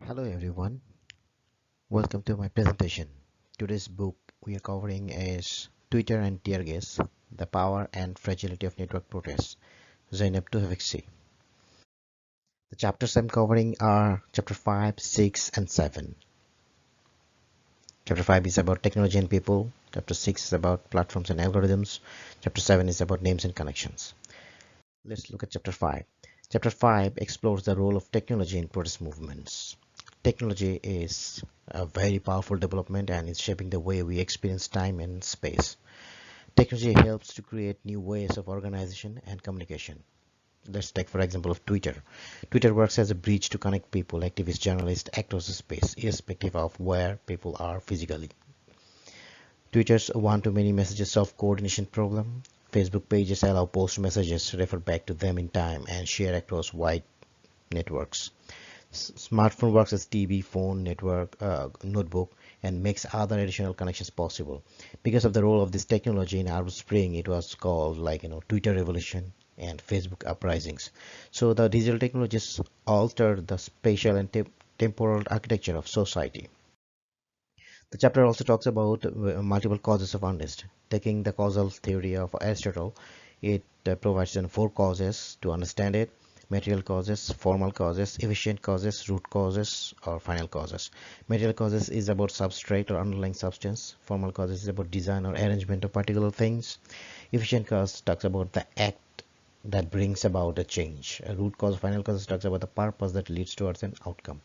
Hello everyone, welcome to my presentation. Today's book we are covering is Twitter and Tear Gas, the Power and Fragility of Network Protests, Tufekci. The chapters I'm covering are chapter 5, 6 and 7. Chapter 5 is about technology and people, chapter 6 is about platforms and algorithms, chapter 7 is about names and connections. Let's look at chapter 5. Chapter 5 explores the role of technology in protest movements. Technology is a very powerful development and is shaping the way we experience time and space. Technology helps to create new ways of organization and communication. Let's take for example of Twitter. Twitter works as a bridge to connect people, activists, journalists across the space, irrespective of where people are physically. Twitter's one-to-many messages solve coordination problem. Facebook pages allow post messages to refer back to them in time and share across wide networks. Smartphone works as TV, phone, network, notebook, and makes other additional connections possible. Because of the role of this technology in Arab Spring, it was called Twitter revolution and Facebook uprisings. So the digital technologies altered the spatial and temporal architecture of society. The chapter also talks about multiple causes of unrest. Taking the causal theory of Aristotle, it provides four causes to understand it: material causes, formal causes, efficient causes, root causes, or final causes. Material causes is about substrate or underlying substance. Formal causes is about design or arrangement of particular things. Efficient cause talks about the act that brings about a change. A root cause, final cause talks about the purpose that leads towards an outcome.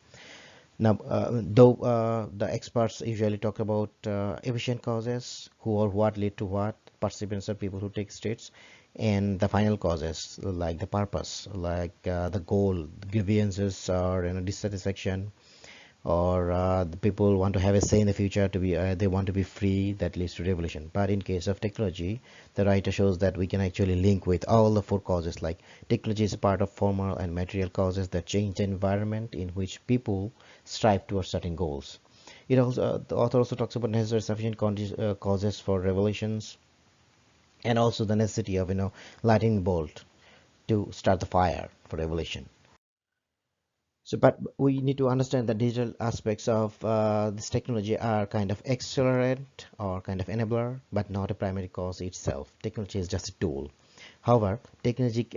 Now, though the experts usually talk about efficient causes, who or what lead to what, participants are people who take states, and the final causes like the purpose, like the goal, the grievances, or dissatisfaction, or the people want to have a say in the future, to be they want to be free, that leads to revolution. But in case of technology, the writer shows that we can actually link with all the four causes. Like technology is a part of formal and material causes that change the environment in which people strive towards certain goals. It also the author also talks about necessary sufficient causes for revolutions, and also the necessity of lightning bolt to start the fire for revolution. So, but we need to understand that digital aspects of this technology are kind of accelerant or kind of enabler, but not a primary cause itself. Technology is just a tool. However, technology,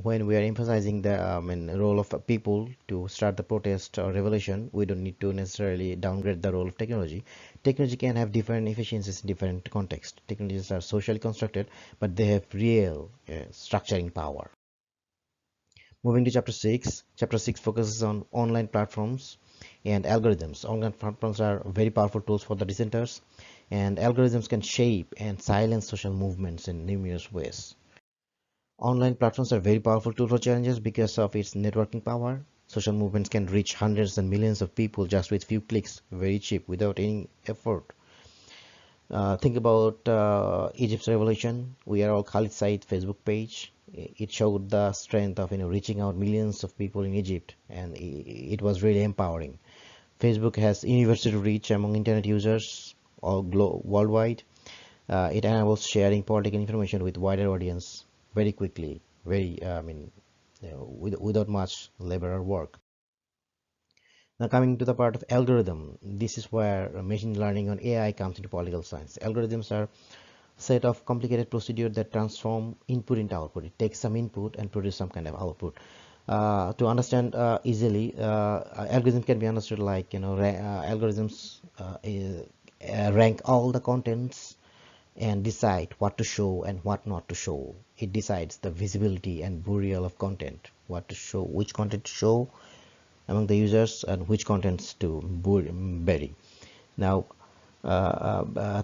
when we are emphasizing the role of people to start the protest or revolution, we don't need to necessarily downgrade the role of technology. Technology can have different efficiencies in different contexts. Technologies are socially constructed, but they have real structuring power. Moving to chapter 6 focuses on online platforms and algorithms. Online platforms are very powerful tools for the dissenters, and algorithms can shape and silence social movements in numerous ways. Online platforms are very powerful tool for challenges because of its networking power. Social movements can reach hundreds and millions of people just with few clicks, very cheap, without any effort. Think about Egypt's revolution. We are all Khalid Said Facebook page. It showed the strength of reaching out millions of people in Egypt, and it was really empowering. Facebook has universal reach among internet users all worldwide. It enables sharing political information with wider audience very quickly, very without much labor or work. Now coming to the part of algorithm, this is where machine learning and AI comes into political science. Algorithms are set of complicated procedure that transform input into output. It takes some input and produce some kind of output. To understand easily, algorithm can be understood like algorithms rank all the contents and decide what to show and what not to show. It decides the visibility and burial of content, what to show, which content to show among the users, and which contents to bury. Now,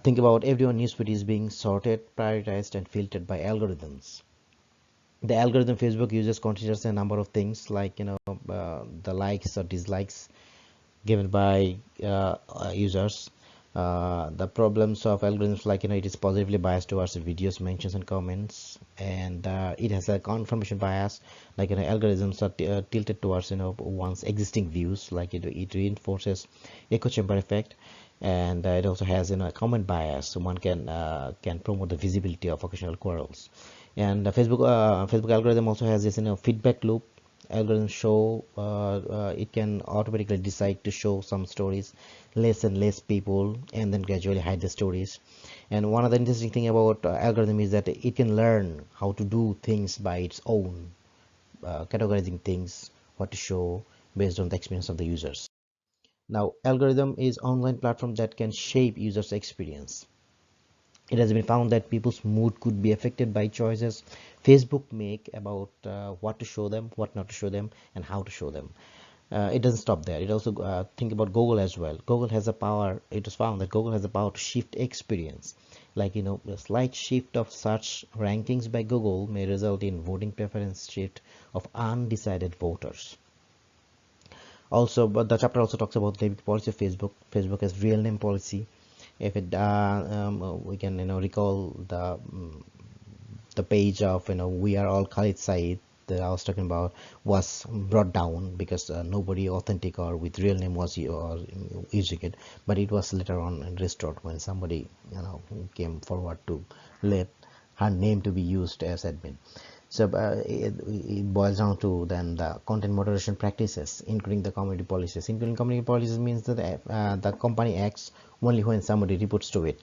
think about everyone newsfeed is being sorted, prioritized, and filtered by algorithms. The algorithm Facebook uses considers a number of things like the likes or dislikes given by users. The problems of algorithms, like it is positively biased towards videos, mentions, and comments, and it has a confirmation bias, like algorithms are tilted towards one's existing views, like it reinforces echo chamber effect, and it also has a comment bias, so one can promote the visibility of occasional quarrels. And Facebook algorithm also has this feedback loop. algorithm show it can automatically decide to show some stories less and less people, and then gradually hide the stories. And one of the interesting thing about algorithm is that it can learn how to do things by its own, categorizing things, what to show based on the experience of the users. Now, algorithm is online platform that can shape users experience. It has been found that people's mood could be affected by choices Facebook make about what to show them, what not to show them, and how to show them. It doesn't stop there. It also think about Google as well. Google has a power. It was found that Google has the power to shift experience. Like, a slight shift of search rankings by Google may result in voting preference shift of undecided voters. Also, but the chapter also talks about the policy of Facebook. Facebook has real name policy. If it we can recall the page of we are all Khalid Said that I was talking about was brought down because nobody authentic or with real name was using it, but it was later on restored when somebody came forward to let her name to be used as admin. So it boils down to then the content moderation practices, including the community policies. Including community policies means that the company acts only when somebody reports to it.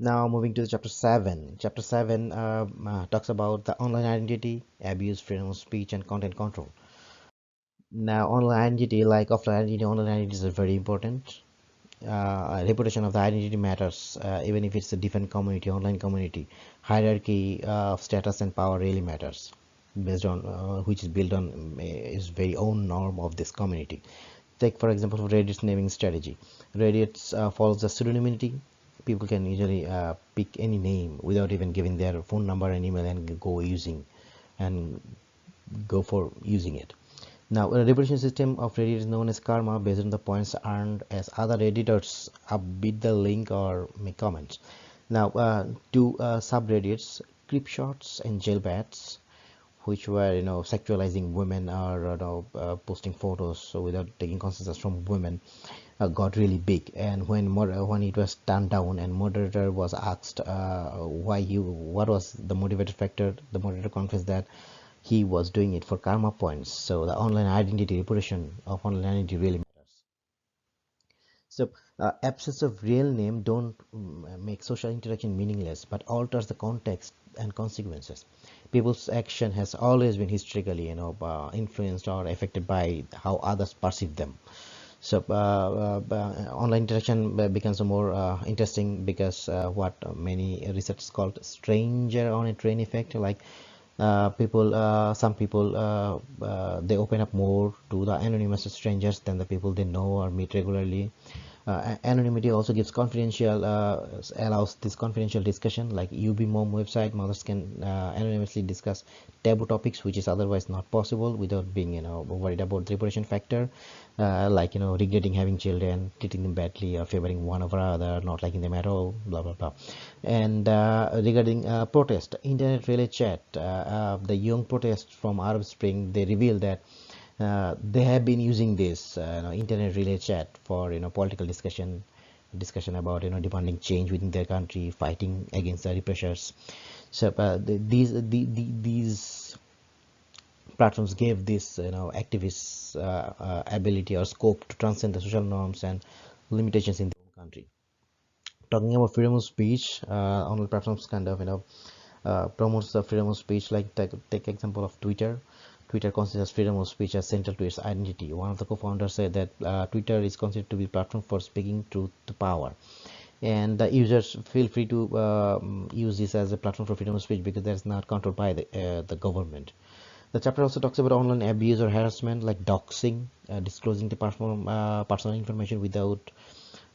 Now moving to the chapter 7. Chapter 7 talks about the online identity, abuse, freedom of speech, and content control. Now online identity, like offline identity, online identity is very important. Reputation of the identity matters, even if it's a different community, online community. Hierarchy of status and power really matters, based on which is built on is very own norm of this community. Take for example Reddit's naming strategy. Reddit follows the pseudonymity. People can usually pick any name without even giving their phone number and email and and go for using it. Now, a reputation system of Reddit is known as karma, based on the points earned as other Redditors upbeat the link or make comments. Now, two subreddits, Creepshots and Jailbats, which were sexualizing women or posting photos so without taking consensus from women, got really big. And when it was turned down and moderator was asked what was the motivated factor, the moderator confessed that he was doing it for karma points. So the online identity, reputation of online identity really matters. So absence of real name don't make social interaction meaningless, but alters the context and consequences. People's action has always been historically, influenced or affected by how others perceive them. So online interaction becomes more interesting because what many researchers called stranger on a train effect. Like some people they open up more to the anonymous strangers than the people they know or meet regularly. Anonymity also gives confidential allows this confidential discussion. Like UB Mom website, mothers can anonymously discuss taboo topics which is otherwise not possible without being worried about the reputation factor, like regretting having children, treating them badly, or favoring one over other, not liking them at all, blah blah blah. And regarding protest, internet relay chat, the young protests from Arab Spring, they reveal that they have been using this internet relay chat for political discussion about demanding change within their country, fighting against the repressors. So these platforms gave this activists ability or scope to transcend the social norms and limitations in their own country. Talking about freedom of speech, online platforms kind of promotes the freedom of speech. Like take example of Twitter. Twitter considers freedom of speech as central to its identity. One of the co-founders said that Twitter is considered to be a platform for speaking truth to power, and the users feel free to use this as a platform for freedom of speech because that's not controlled by the government. The chapter also talks about online abuse or harassment, like doxing, disclosing the personal information without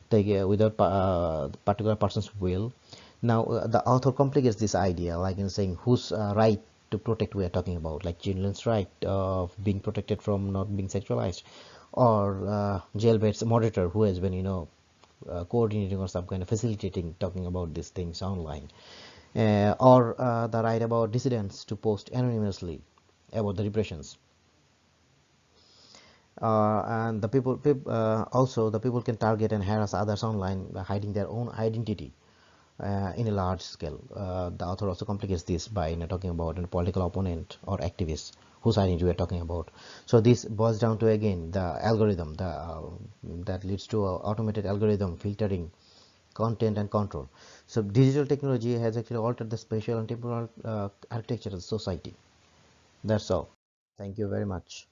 particular person's will. Now, the author complicates this idea, like in saying whose right to protect we are talking about, like children's right of being protected from not being sexualized, or jailbait's moderator who has been, coordinating or some kind of facilitating talking about these things online, or the right about dissidents to post anonymously about the repressions. And also the people can target and harass others online by hiding their own identity in a large scale. The author also complicates this by talking about a political opponent or activist whose identity we are talking about. So this boils down to again the algorithm, that leads to automated algorithm filtering content and control. So digital technology has actually altered the spatial and temporal architecture of society. That's all. Thank you very much.